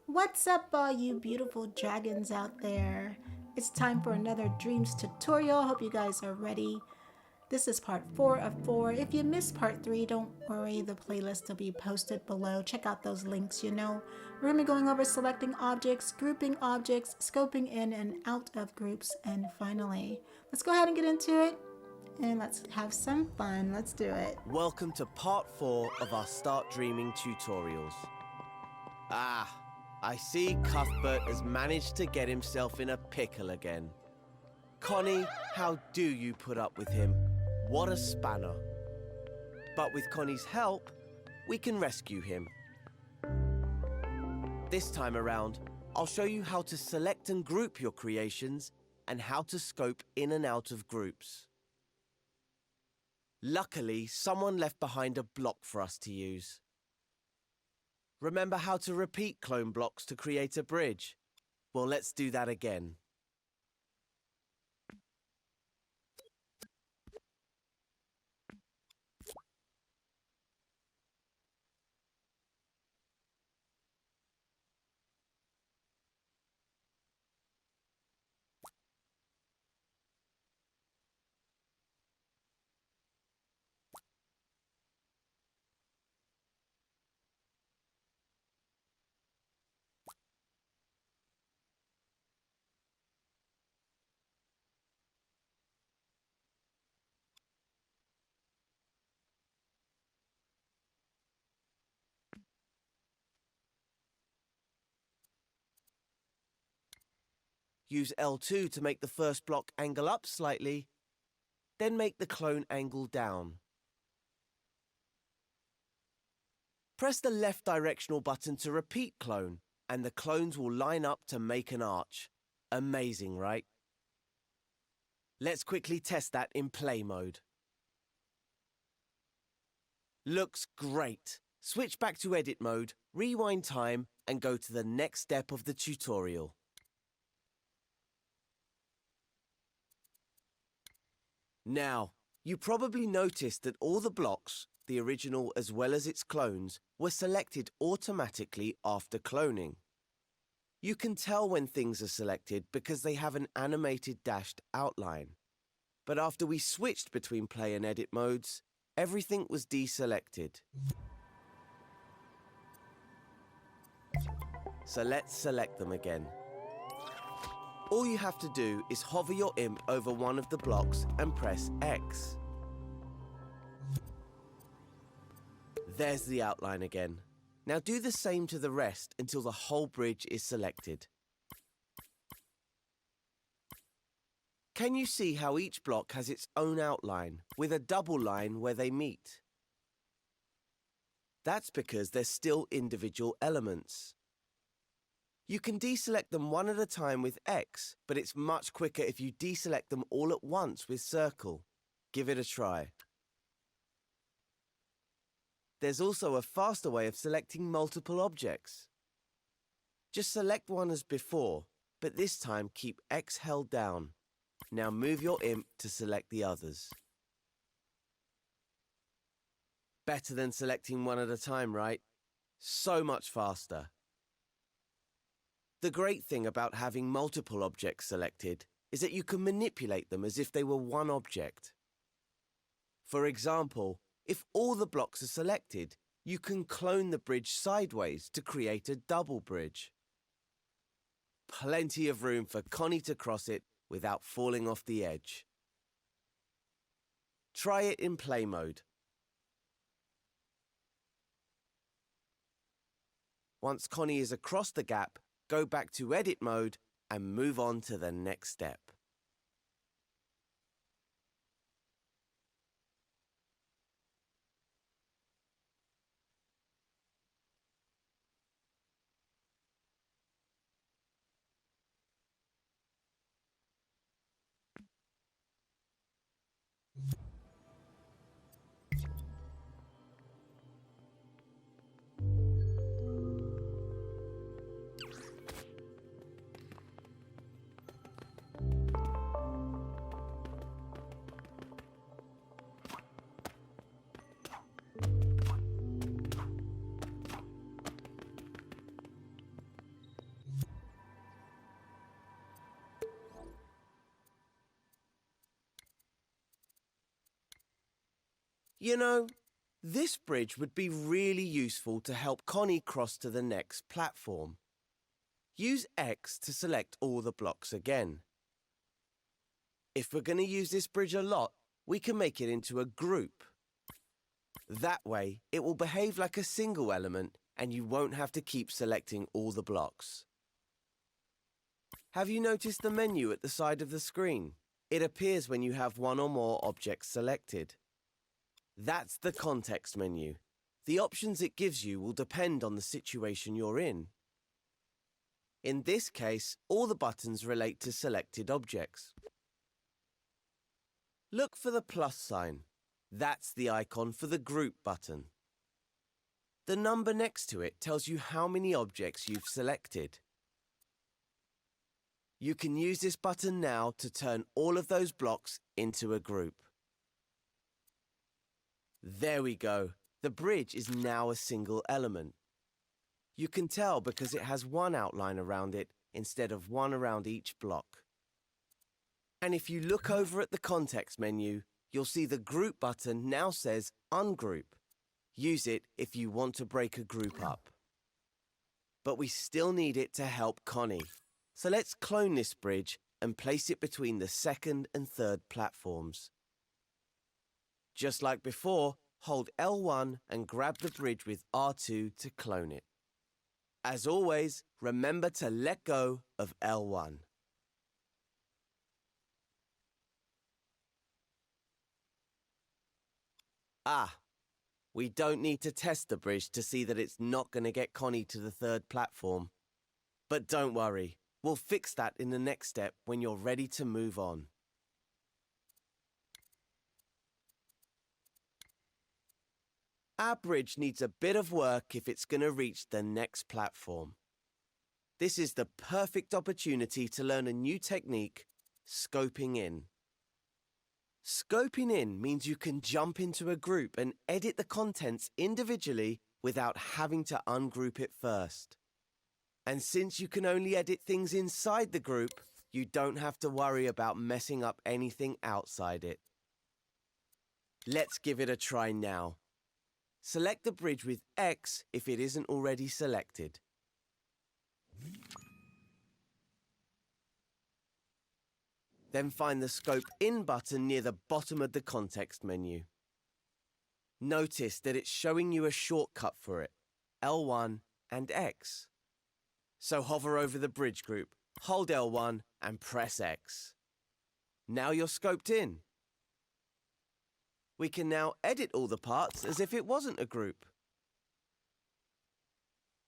What's up, all you beautiful dragons out there? It's time for another Dreams tutorial. Hope you guys are ready. This is part 4 of 4. If you missed part 3, don't worry, the playlist will be posted below. Check out those links, We're going to be going over selecting objects, grouping objects, scoping in and out of groups, and finally, let's go ahead and get into it. And let's have some fun. Let's do it. Welcome to part 4 of our Start Dreaming tutorials. I see Cuthbert has managed to get himself in a pickle again. Connie, how do you put up with him? What a spanner. But with Connie's help, we can rescue him. This time around, I'll show you how to select and group your creations and how to scope in and out of groups. Luckily, someone left behind a block for us to use. Remember how to repeat clone blocks to create a bridge? Well, let's do that again. Use L2 to make the first block angle up slightly, then make the clone angle down. Press the left directional button to repeat clone, and the clones will line up to make an arch. Amazing, right? Let's quickly test that in play mode. Looks great. Switch back to edit mode, rewind time, and go to the next step of the tutorial. Now, you probably noticed that all the blocks, the original as well as its clones, were selected automatically after cloning. You can tell when things are selected because they have an animated dashed outline. But after we switched between play and edit modes, everything was deselected. So let's select them again. All you have to do is hover your imp over one of the blocks and press X. There's the outline again. Now do the same to the rest until the whole bridge is selected. Can you see how each block has its own outline, with a double line where they meet? That's because they're still individual elements. You can deselect them one at a time with X, but it's much quicker if you deselect them all at once with circle. Give it a try. There's also a faster way of selecting multiple objects. Just select one as before, but this time keep X held down. Now move your imp to select the others. Better than selecting one at a time, right? So much faster. The great thing about having multiple objects selected is that you can manipulate them as if they were one object. For example, if all the blocks are selected, you can clone the bridge sideways to create a double bridge. Plenty of room for Connie to cross it without falling off the edge. Try it in play mode. Once Connie is across the gap, go back to edit mode and move on to the next step. You know, this bridge would be really useful to help Connie cross to the next platform. Use X to select all the blocks again. If we're going to use this bridge a lot, we can make it into a group. That way, it will behave like a single element and you won't have to keep selecting all the blocks. Have you noticed the menu at the side of the screen? It appears when you have one or more objects selected. That's the context menu. The options it gives you will depend on the situation you're in. In this case, all the buttons relate to selected objects. Look for the plus sign. That's the icon for the group button. The number next to it tells you how many objects you've selected. You can use this button now to turn all of those blocks into a group. There we go. The bridge is now a single element. You can tell because it has one outline around it instead of one around each block. And if you look over at the context menu, you'll see the group button now says ungroup. Use it if you want to break a group up. But we still need it to help Connie. So let's clone this bridge and place it between the second and third platforms. Just like before, hold L1 and grab the bridge with R2 to clone it. As always, remember to let go of L1. We don't need to test the bridge to see that it's not going to get Connie to the third platform. But don't worry, we'll fix that in the next step when you're ready to move on. Our bridge needs a bit of work if it's going to reach the next platform. This is the perfect opportunity to learn a new technique, scoping in. Scoping in means you can jump into a group and edit the contents individually without having to ungroup it first. And since you can only edit things inside the group, you don't have to worry about messing up anything outside it. Let's give it a try now. Select the bridge with X if it isn't already selected. Then find the Scope In button near the bottom of the context menu. Notice that it's showing you a shortcut for it, L1 and X. So hover over the bridge group, hold L1 and press X. Now you're scoped in. We can now edit all the parts as if it wasn't a group.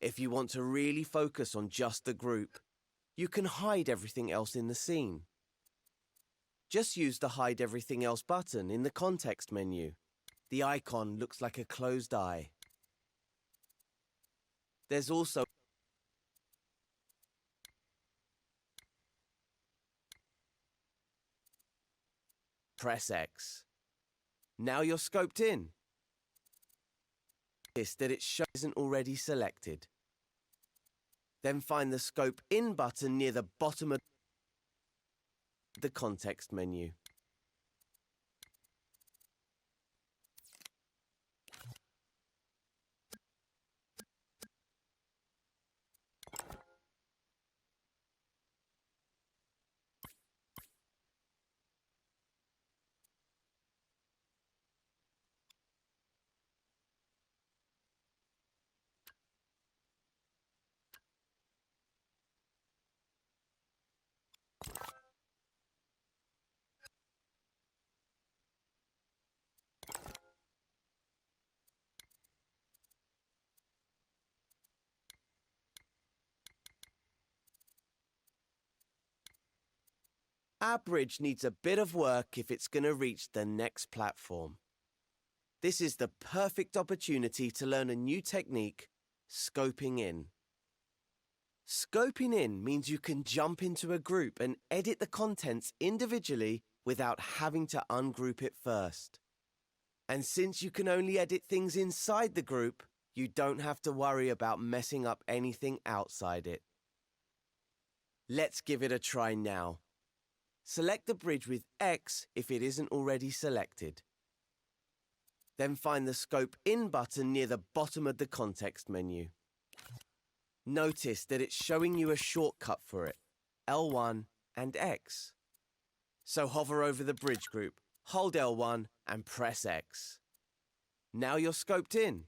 If you want to really focus on just the group, you can hide everything else in the scene. Just use the Hide Everything Else button in the context menu. The icon looks like a closed eye. There's also press X. Now you're scoped in. Notice that it isn't already selected. Then find the Scope In button near the bottom of the context menu. Our bridge needs a bit of work if it's going to reach the next platform. This is the perfect opportunity to learn a new technique, scoping in. Scoping in means you can jump into a group and edit the contents individually without having to ungroup it first. And since you can only edit things inside the group, you don't have to worry about messing up anything outside it. Let's give it a try now. Select the bridge with X if it isn't already selected. Then find the Scope In button near the bottom of the context menu. Notice that it's showing you a shortcut for it, L1 and X. So hover over the bridge group, hold L1 and press X. Now you're scoped in.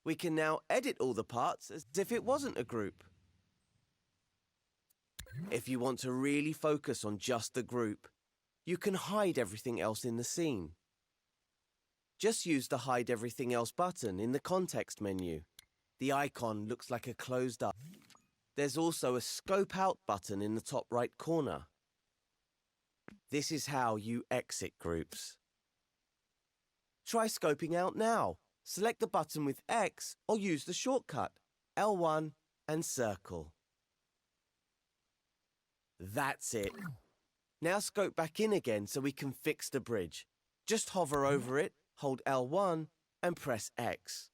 We can now edit all the parts as if it wasn't a group. If you want to really focus on just the group, you can hide everything else in the scene. Just use the Hide Everything Else button in the context menu. The icon looks like a closed up. There's also a Scope Out button in the top right corner. This is how you exit groups. Try scoping out now. Select the button with X or use the shortcut, L1 and circle. That's it. Now scope back in again so we can fix the bridge. Just hover over it, hold L1 and press X.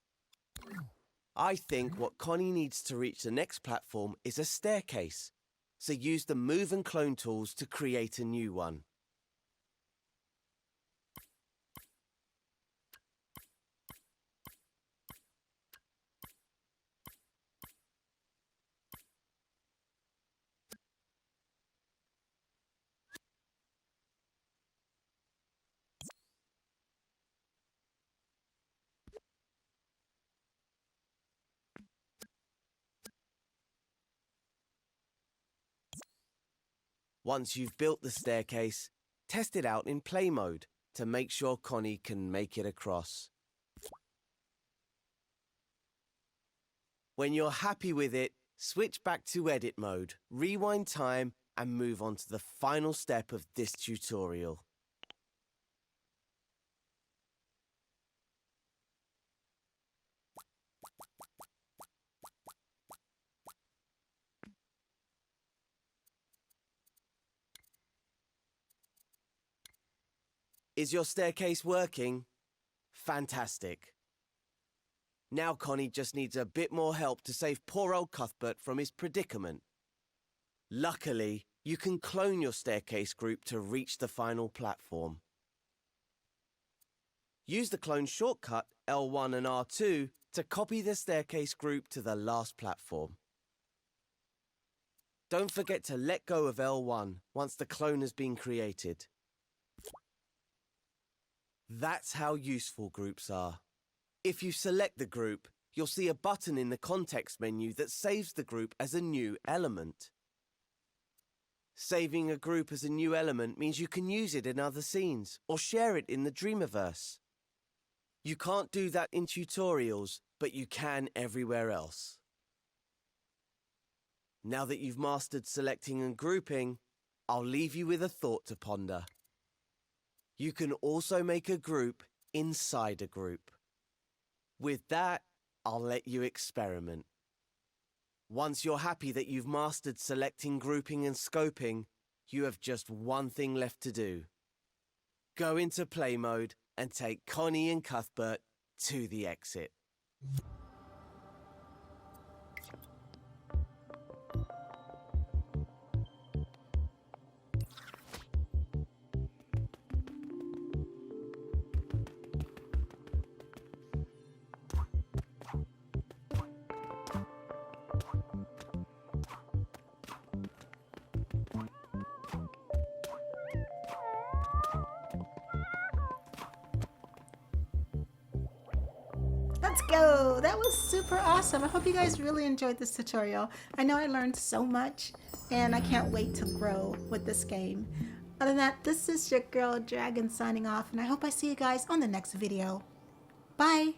I think what Connie needs to reach the next platform is a staircase, so use the Move and Clone tools to create a new one. Once you've built the staircase, test it out in play mode to make sure Connie can make it across. When you're happy with it, switch back to edit mode, rewind time, and move on to the final step of this tutorial. Is your staircase working? Fantastic. Now Connie just needs a bit more help to save poor old Cuthbert from his predicament. Luckily, you can clone your staircase group to reach the final platform. Use the clone shortcut, L1 and R2, to copy the staircase group to the last platform. Don't forget to let go of L1 once the clone has been created. That's how useful groups are. If you select the group, you'll see a button in the context menu that saves the group as a new element. Saving a group as a new element means you can use it in other scenes or share it in the Dreamiverse. You can't do that in tutorials, but you can everywhere else. Now that you've mastered selecting and grouping, I'll leave you with a thought to ponder. You can also make a group inside a group. With that, I'll let you experiment. Once you're happy that you've mastered selecting, grouping and scoping, you have just one thing left to do. Go into play mode and take Connie and Cuthbert to the exit. Let's go! That was super awesome. I hope you guys really enjoyed this tutorial. I know I learned so much and I can't wait to grow with this game. Other than that, this is your girl Dragon signing off and I hope I see you guys on the next video. Bye!